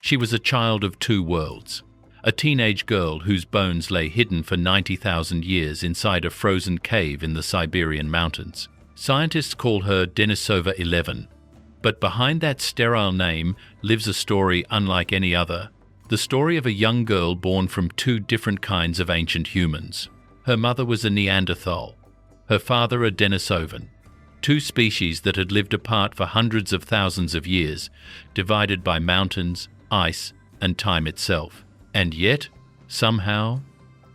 She was a child of two worlds. A teenage girl whose bones lay hidden for 90,000 years inside a frozen cave in the Siberian mountains. Scientists call her Denisova 11. But behind that sterile name lives a story unlike any other. The story of a young girl born from two different kinds of ancient humans. Her mother was a Neanderthal, her father a Denisovan. Two species that had lived apart for hundreds of thousands of years, divided by mountains, ice, and time itself. And yet, somehow,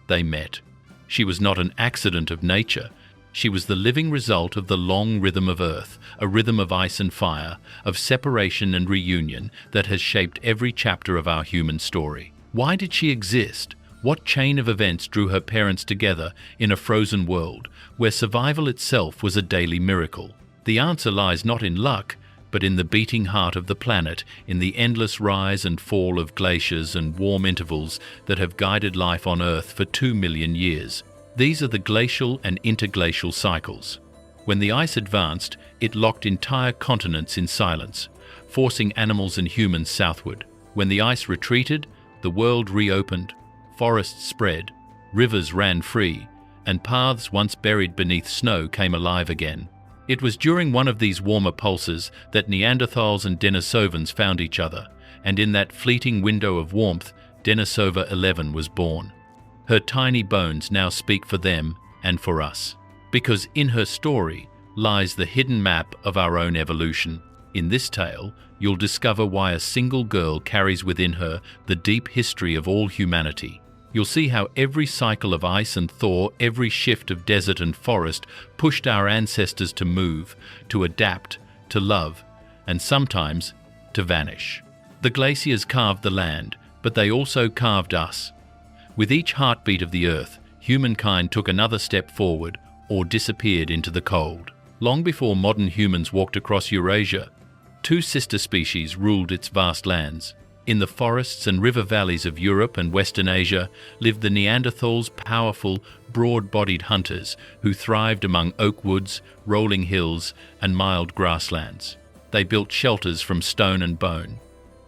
they met. She was not an accident of nature. She was the living result of the long rhythm of Earth, a rhythm of ice and fire, of separation and reunion that has shaped every chapter of our human story. Why did she exist? What chain of events drew her parents together in a frozen world where survival itself was a daily miracle? The answer lies not in luck, but in the beating heart of the planet, in the endless rise and fall of glaciers and warm intervals that have guided life on Earth for 2 million years. These are the glacial and interglacial cycles. When the ice advanced, it locked entire continents in silence, forcing animals and humans southward. When the ice retreated, the world reopened, forests spread, rivers ran free, and paths once buried beneath snow came alive again. It was during one of these warmer pulses that Neanderthals and Denisovans found each other, and in that fleeting window of warmth, Denisova 11 was born. Her tiny bones now speak for them and for us, because in her story lies the hidden map of our own evolution. In this tale, you'll discover why a single girl carries within her the deep history of all humanity. You'll see how every cycle of ice and thaw, every shift of desert and forest pushed our ancestors to move, to adapt, to love, and sometimes to vanish. The glaciers carved the land, but they also carved us. With each heartbeat of the Earth, humankind took another step forward or disappeared into the cold. Long before modern humans walked across Eurasia, two sister species ruled its vast lands. In the forests and river valleys of Europe and Western Asia lived the Neanderthals, powerful, broad-bodied hunters who thrived among oak woods, rolling hills, and mild grasslands. They built shelters from stone and bone,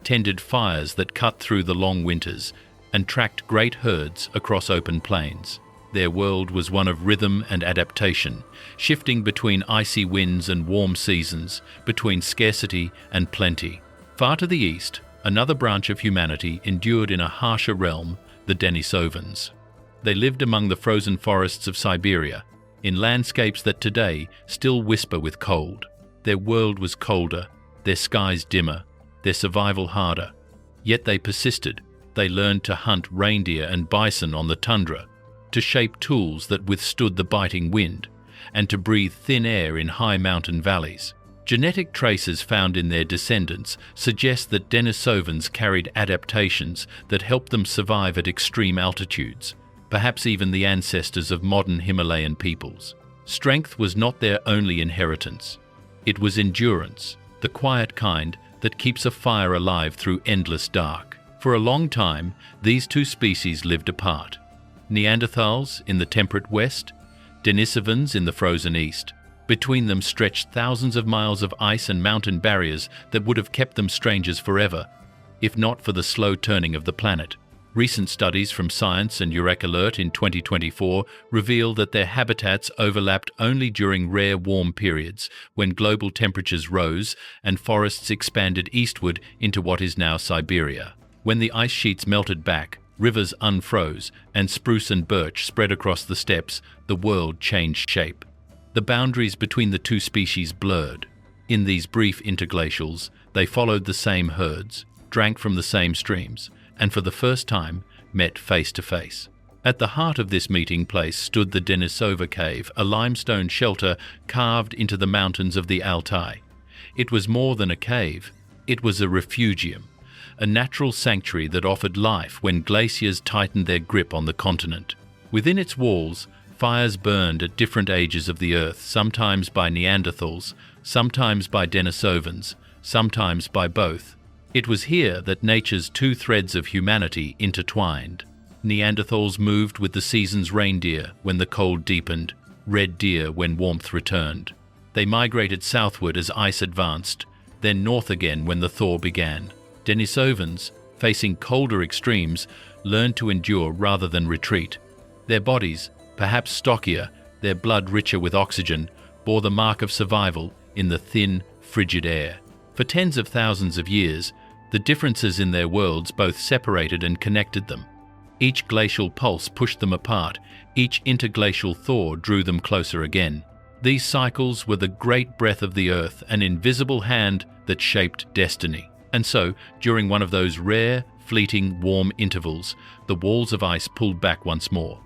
tended fires that cut through the long winters, and tracked great herds across open plains. Their world was one of rhythm and adaptation, shifting between icy winds and warm seasons, between scarcity and plenty. Far to the east, another branch of humanity endured in a harsher realm, the Denisovans. They lived among the frozen forests of Siberia, in landscapes that today still whisper with cold. Their world was colder, their skies dimmer, their survival harder. Yet they persisted. They learned to hunt reindeer and bison on the tundra, to shape tools that withstood the biting wind, and to breathe thin air in high mountain valleys. Genetic traces found in their descendants suggest that Denisovans carried adaptations that helped them survive at extreme altitudes, perhaps even the ancestors of modern Himalayan peoples. Strength was not their only inheritance. It was endurance, the quiet kind that keeps a fire alive through endless dark. For a long time, these two species lived apart. Neanderthals in the temperate west, Denisovans in the frozen east. Between them stretched thousands of miles of ice and mountain barriers that would have kept them strangers forever, if not for the slow turning of the planet. Recent studies from Science and Eureka Alert in 2024 reveal that their habitats overlapped only during rare warm periods, when global temperatures rose and forests expanded eastward into what is now Siberia. When the ice sheets melted back, rivers unfroze, and spruce and birch spread across the steppes, the world changed shape. The boundaries between the two species blurred. In these brief interglacials, they followed the same herds, drank from the same streams, and for the first time met face to face. At the heart of this meeting place stood the Denisova cave, a limestone shelter carved into the mountains of the Altai. It was more than a cave, it was a refugium, a natural sanctuary that offered life when glaciers tightened their grip on the continent. Within its walls, fires burned at different ages of the Earth, sometimes by Neanderthals, sometimes by Denisovans, sometimes by both. It was here that nature's two threads of humanity intertwined. Neanderthals moved with the season's reindeer when the cold deepened, red deer when warmth returned. They migrated southward as ice advanced, then north again when the thaw began. Denisovans, facing colder extremes, learned to endure rather than retreat. Their bodies, perhaps stockier, their blood richer with oxygen, bore the mark of survival in the thin, frigid air. For tens of thousands of years, the differences in their worlds both separated and connected them. Each glacial pulse pushed them apart, each interglacial thaw drew them closer again. These cycles were the great breath of the earth, an invisible hand that shaped destiny. And so, during one of those rare, fleeting, warm intervals, the walls of ice pulled back once more.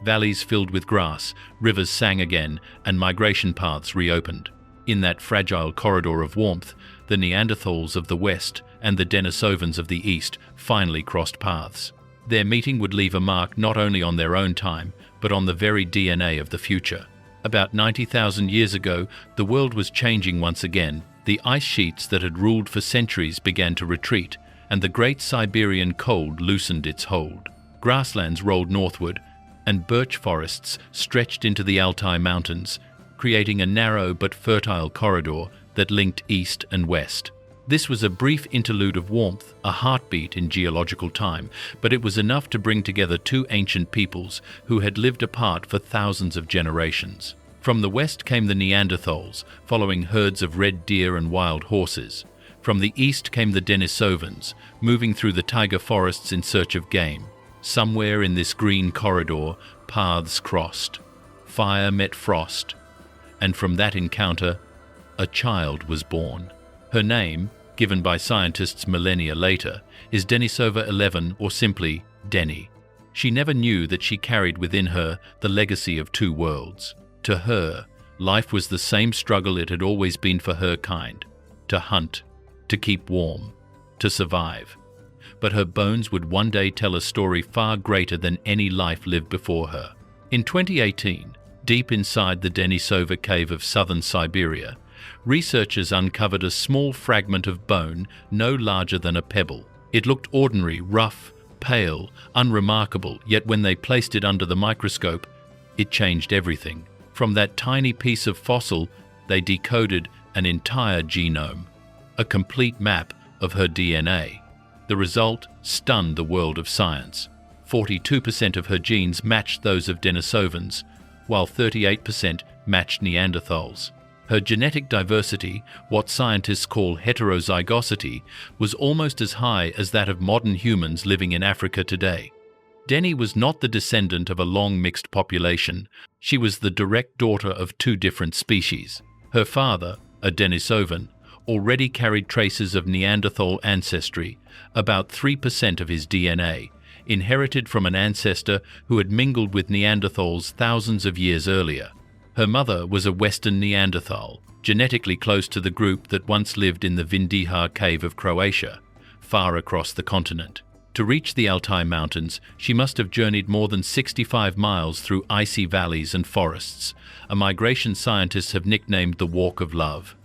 Valleys filled with grass, rivers sang again, and migration paths reopened. In that fragile corridor of warmth, the Neanderthals of the West and the Denisovans of the East finally crossed paths. Their meeting would leave a mark not only on their own time, but on the very DNA of the future. About 90,000 years ago, the world was changing once again. The ice sheets that had ruled for centuries began to retreat, and the great Siberian cold loosened its hold. Grasslands rolled northward, and birch forests stretched into the Altai Mountains, creating a narrow but fertile corridor that linked east and west. This was a brief interlude of warmth, a heartbeat in geological time, but it was enough to bring together two ancient peoples who had lived apart for thousands of generations. From the west came the Neanderthals, following herds of red deer and wild horses. From the east came the Denisovans, moving through the taiga forests in search of game. Somewhere in this green corridor, paths crossed. Fire met frost, and from that encounter, a child was born. Her name, given by scientists millennia later, is Denisova 11, or simply Deni. She never knew that she carried within her the legacy of two worlds. To her, life was the same struggle it had always been for her kind: to hunt, to keep warm, to survive. But her bones would one day tell a story far greater than any life lived before her. In 2018, deep inside the Denisova cave of southern Siberia, researchers uncovered a small fragment of bone no larger than a pebble. It looked ordinary, rough, pale, unremarkable, yet when they placed it under the microscope, it changed everything. From that tiny piece of fossil, they decoded an entire genome, a complete map of her DNA. The result stunned the world of science. 42% of her genes matched those of Denisovans, while 38% matched Neanderthals. Her genetic diversity, what scientists call heterozygosity, was almost as high as that of modern humans living in Africa today. Deni was not the descendant of a long mixed population. She was the direct daughter of two different species. Her father, a Denisovan, already carried traces of Neanderthal ancestry, about 3% of his DNA, inherited from an ancestor who had mingled with Neanderthals thousands of years earlier. Her mother was a Western Neanderthal, genetically close to the group that once lived in the Vindija cave of Croatia, far across the continent. To reach the Altai Mountains, she must have journeyed more than 65 miles through icy valleys and forests, a migration scientists have nicknamed the Walk of Love.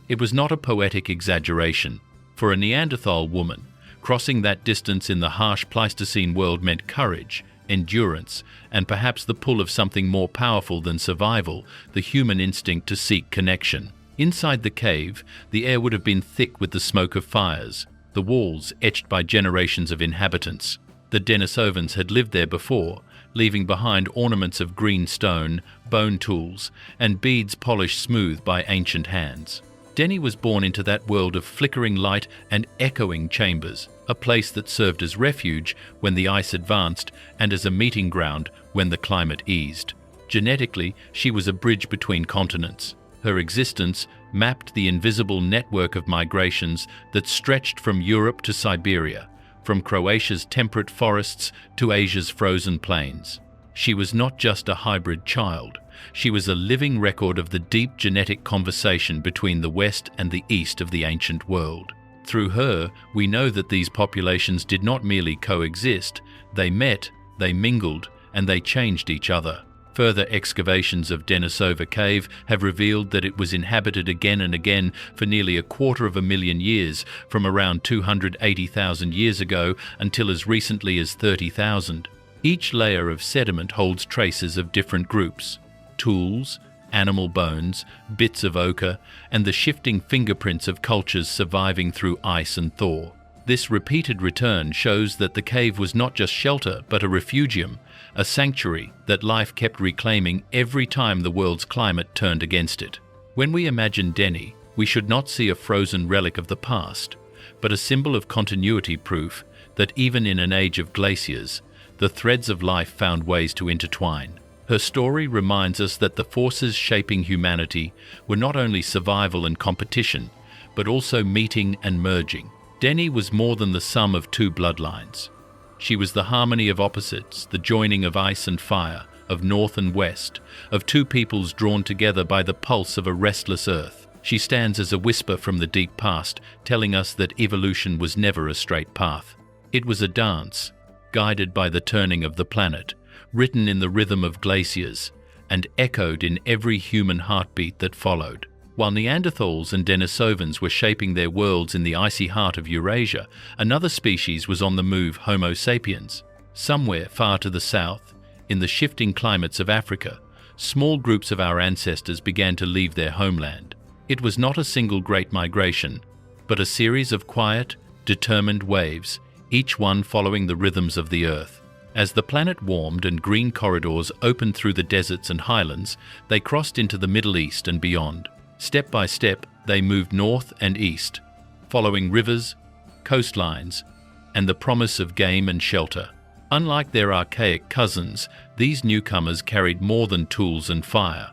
It was not a poetic exaggeration. For a Neanderthal woman, crossing that distance in the harsh Pleistocene world meant courage, endurance, and perhaps the pull of something more powerful than survival, the human instinct to seek connection. Inside the cave, the air would have been thick with the smoke of fires, the walls etched by generations of inhabitants. The Denisovans had lived there before, leaving behind ornaments of green stone, bone tools, and beads polished smooth by ancient hands. Deni was born into that world of flickering light and echoing chambers, a place that served as refuge when the ice advanced and as a meeting ground when the climate eased. Genetically, she was a bridge between continents. Her existence mapped the invisible network of migrations that stretched from Europe to Siberia, from Croatia's temperate forests to Asia's frozen plains. She was not just a hybrid child. She was a living record of the deep genetic conversation between the West and the East of the ancient world. Through her, we know that these populations did not merely coexist. They met, they mingled, and they changed each other. Further excavations of Denisova Cave have revealed that it was inhabited again and again for nearly 250,000 years, from around 280,000 years ago until as recently as 30,000. Each layer of sediment holds traces of different groups: tools, animal bones, bits of ochre, and the shifting fingerprints of cultures surviving through ice and thaw. This repeated return shows that the cave was not just shelter, but a refugium, a sanctuary that life kept reclaiming every time the world's climate turned against it. When we imagine Deni, we should not see a frozen relic of the past, but a symbol of continuity, proof that even in an age of glaciers, the threads of life found ways to intertwine. Her story reminds us that the forces shaping humanity were not only survival and competition, but also meeting and merging. Deni was more than the sum of two bloodlines. She was the harmony of opposites, the joining of ice and fire, of north and west, of two peoples drawn together by the pulse of a restless earth. She stands as a whisper from the deep past, telling us that evolution was never a straight path. It was a dance, guided by the turning of the planet, written in the rhythm of glaciers, and echoed in every human heartbeat that followed. While Neanderthals and Denisovans were shaping their worlds in the icy heart of Eurasia, another species was on the move, Homo sapiens. Somewhere far to the south, in the shifting climates of Africa, small groups of our ancestors began to leave their homeland. It was not a single great migration, but a series of quiet, determined waves, each one following the rhythms of the earth. As the planet warmed and green corridors opened through the deserts and highlands, they crossed into the Middle East and beyond. Step by step, they moved north and east, following rivers, coastlines, and the promise of game and shelter. Unlike their archaic cousins, these newcomers carried more than tools and fire.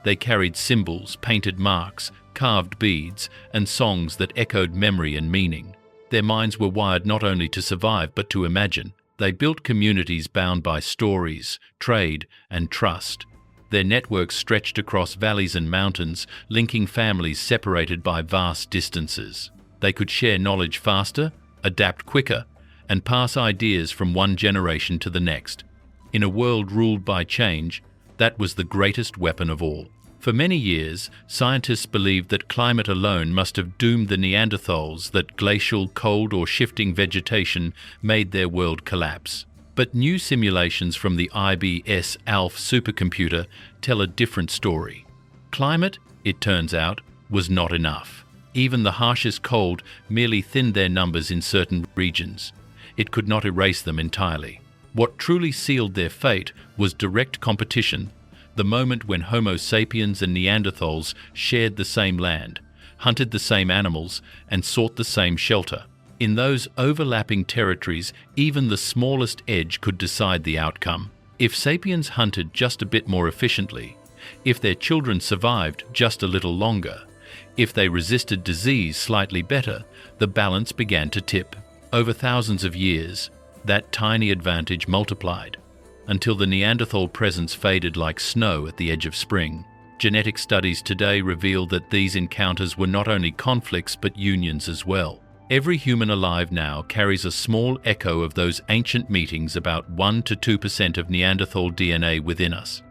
They carried symbols, painted marks, carved beads, and songs that echoed memory and meaning. Their minds were wired not only to survive but to imagine. They built communities bound by stories, trade, and trust. Their networks stretched across valleys and mountains, linking families separated by vast distances. They could share knowledge faster, adapt quicker, and pass ideas from one generation to the next. In a world ruled by change, that was the greatest weapon of all. For many years, scientists believed that climate alone must have doomed the Neanderthals, that glacial, cold, or shifting vegetation made their world collapse. But new simulations from the IBS ALF supercomputer tell a different story. Climate, it turns out, was not enough. Even the harshest cold merely thinned their numbers in certain regions. It could not erase them entirely. What truly sealed their fate was direct competition, the moment when Homo sapiens and Neanderthals shared the same land, hunted the same animals, and sought the same shelter. In those overlapping territories, even the smallest edge could decide the outcome. If sapiens hunted just a bit more efficiently, if their children survived just a little longer, if they resisted disease slightly better, the balance began to tip. Over thousands of years, that tiny advantage multiplied, until the Neanderthal presence faded like snow at the edge of spring. Genetic studies today reveal that these encounters were not only conflicts but unions as well. Every human alive now carries a small echo of those ancient meetings, about 1 to 2% of Neanderthal DNA within us.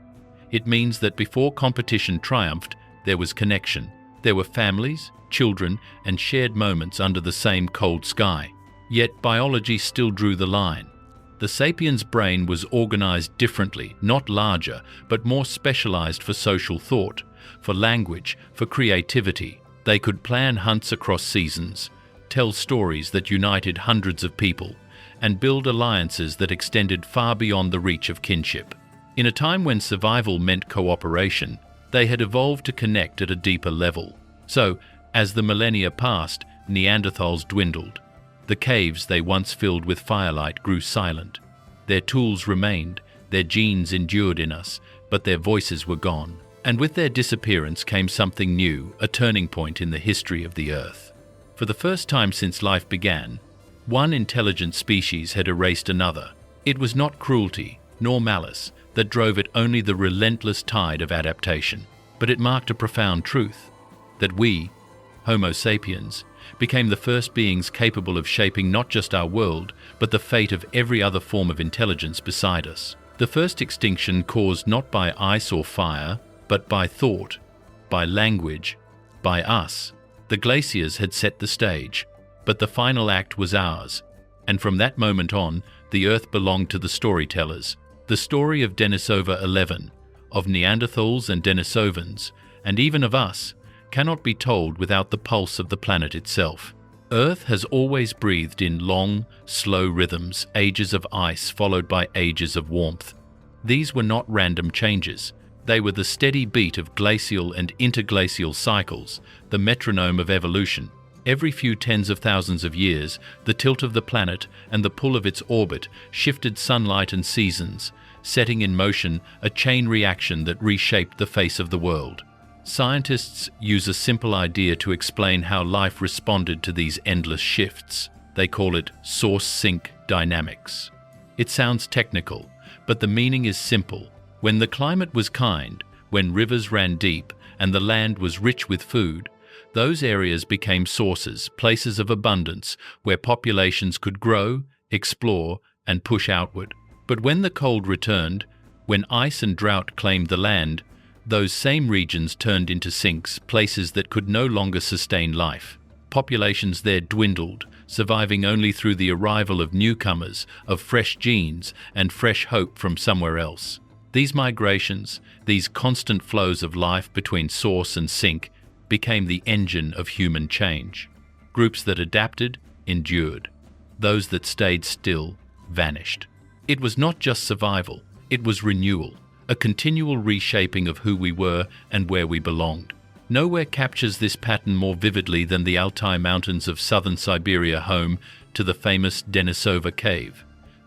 It means that before competition triumphed, there was connection. There were families, children, and shared moments under the same cold sky. Yet biology still drew the line. The sapiens' brain was organized differently, not larger, but more specialized for social thought, for language, for creativity. They could plan hunts across seasons, tell stories that united hundreds of people, and build alliances that extended far beyond the reach of kinship. In a time when survival meant cooperation, they had evolved to connect at a deeper level. So, as the millennia passed, Neanderthals dwindled. The caves they once filled with firelight grew silent. Their tools remained, their genes endured in us, but their voices were gone. And with their disappearance came something new, a turning point in the history of the Earth. For the first time since life began, one intelligent species had erased another. It was not cruelty, nor malice, that drove it, only the relentless tide of adaptation. But it marked a profound truth, that we, Homo sapiens, became the first beings capable of shaping not just our world, but the fate of every other form of intelligence beside us. The first extinction caused not by ice or fire, but by thought, by language, by us. The glaciers had set the stage, but the final act was ours, and from that moment on, the Earth belonged to the storytellers. The story of Denisova 11, of Neanderthals and Denisovans, and even of us, cannot be told without the pulse of the planet itself. Earth has always breathed in long, slow rhythms, ages of ice followed by ages of warmth. These were not random changes. They were the steady beat of glacial and interglacial cycles, the metronome of evolution. Every few tens of thousands of years, the tilt of the planet and the pull of its orbit shifted sunlight and seasons, setting in motion a chain reaction that reshaped the face of the world. Scientists use a simple idea to explain how life responded to these endless shifts. They call it source-sink dynamics. It sounds technical, but the meaning is simple. When the climate was kind, when rivers ran deep, and the land was rich with food, those areas became sources, places of abundance, where populations could grow, explore, and push outward. But when the cold returned, when ice and drought claimed the land, those same regions turned into sinks, places that could no longer sustain life. Populations there dwindled, surviving only through the arrival of newcomers, of fresh genes, and fresh hope from somewhere else. These migrations, these constant flows of life between source and sink, became the engine of human change. Groups that adapted, endured. Those that stayed still, vanished. It was not just survival, it was renewal, a continual reshaping of who we were and where we belonged. Nowhere captures this pattern more vividly than the Altai Mountains of southern Siberia, home to the famous Denisova cave.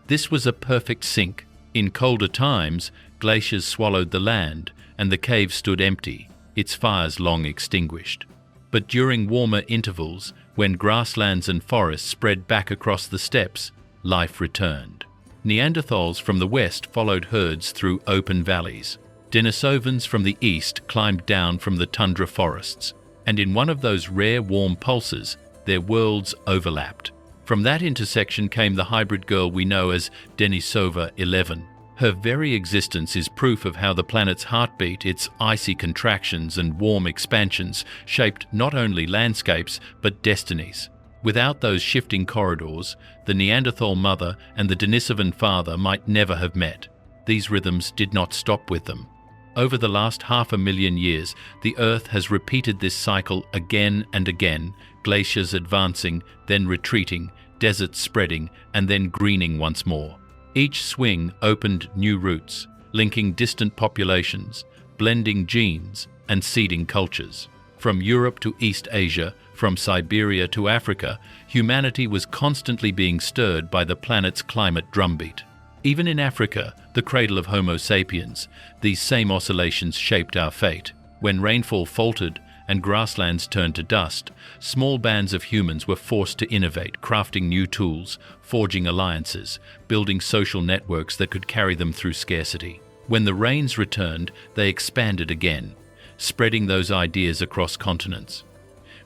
This was a perfect sink. In colder times, glaciers swallowed the land, and the cave stood empty, its fires long extinguished. But during warmer intervals, when grasslands and forests spread back across the steppes, life returned. Neanderthals from the west followed herds through open valleys. Denisovans from the east climbed down from the tundra forests, and in one of those rare warm pulses, their worlds overlapped. From that intersection came the hybrid girl we know as Denisova 11. Her very existence is proof of how the planet's heartbeat, its icy contractions and warm expansions, shaped not only landscapes but destinies. Without those shifting corridors, the Neanderthal mother and the Denisovan father might never have met. These rhythms did not stop with them. Over the last 500,000 years, the Earth has repeated this cycle again and again, glaciers advancing, then retreating, deserts spreading, and then greening once more. Each swing opened new routes, linking distant populations, blending genes, and seeding cultures. From Europe to East Asia, from Siberia to Africa, humanity was constantly being stirred by the planet's climate drumbeat. Even in Africa, the cradle of Homo sapiens, these same oscillations shaped our fate. When rainfall faltered and grasslands turned to dust, small bands of humans were forced to innovate, crafting new tools, forging alliances, building social networks that could carry them through scarcity. When the rains returned, they expanded again, spreading those ideas across continents.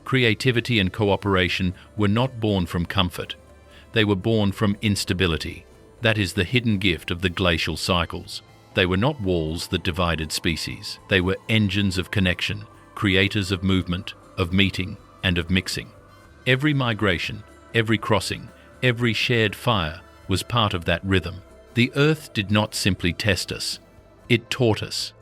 Creativity and cooperation were not born from comfort. They were born from instability. That is the hidden gift of the glacial cycles. They were not walls that divided species. They were engines of connection, creators of movement, of meeting, and of mixing. Every migration, every crossing, every shared fire was part of that rhythm. The Earth did not simply test us. It taught us.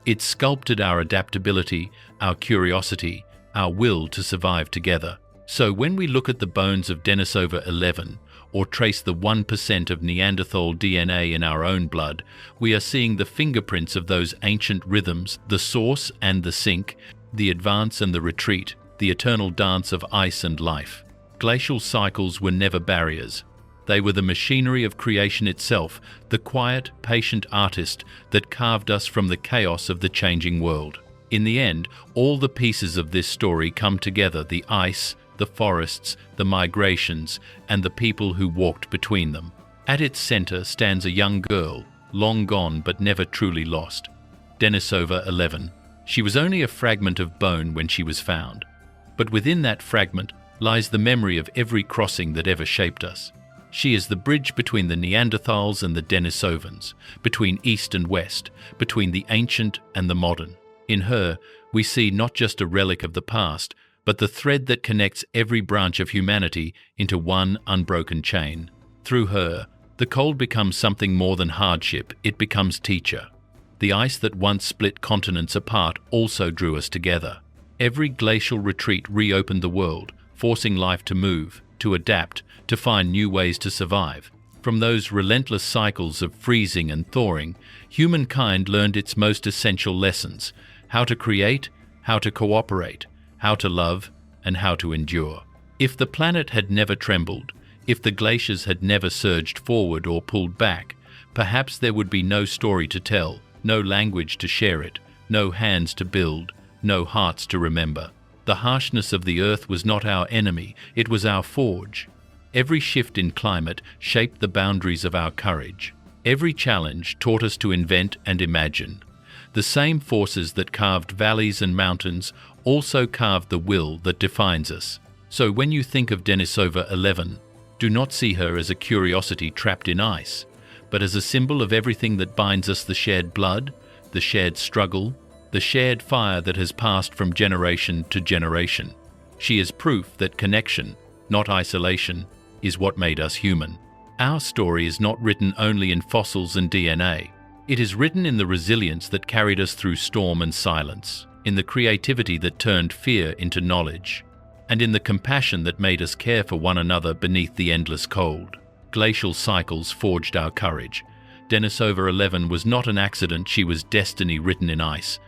It sculpted our adaptability, our curiosity, our will to survive together. So when we look at the bones of Denisova 11, or trace the 1% of Neanderthal DNA in our own blood, we are seeing the fingerprints of those ancient rhythms, the source and the sink, the advance and the retreat, the eternal dance of ice and life. Glacial cycles were never barriers. They were the machinery of creation itself, the quiet, patient artist that carved us from the chaos of the changing world. In the end, all the pieces of this story come together: the ice, the forests, the migrations, and the people who walked between them. At its center stands a young girl, long gone but never truly lost. Denisova 11. She was only a fragment of bone when she was found. But within that fragment lies the memory of every crossing that ever shaped us. She is the bridge between the Neanderthals and the Denisovans, between East and West, between the ancient and the modern. In her, we see not just a relic of the past, but the thread that connects every branch of humanity into one unbroken chain. Through her, the cold becomes something more than hardship, it becomes teacher. The ice that once split continents apart also drew us together. Every glacial retreat reopened the world, forcing life to move, to adapt, to find new ways to survive. From those relentless cycles of freezing and thawing, humankind learned its most essential lessons: how to create, how to cooperate, how to love, and how to endure. If the planet had never trembled, if the glaciers had never surged forward or pulled back, perhaps there would be no story to tell, no language to share it, no hands to build, no hearts to remember. The harshness of the Earth was not our enemy, it was our forge. Every shift in climate shaped the boundaries of our courage. Every challenge taught us to invent and imagine. The same forces that carved valleys and mountains also carved the will that defines us. So when you think of Denisova 11, do not see her as a curiosity trapped in ice, but as a symbol of everything that binds us: the shared blood, the shared struggle, the shared fire that has passed from generation to generation. She is proof that connection, not isolation, is what made us human. Our story is not written only in fossils and DNA. It is written in the resilience that carried us through storm and silence, in the creativity that turned fear into knowledge, and in the compassion that made us care for one another beneath the endless cold. Glacial cycles forged our courage. Denisova 11 was not an accident, she was destiny written in ice.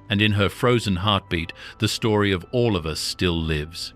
And in her frozen heartbeat, the story of all of us still lives.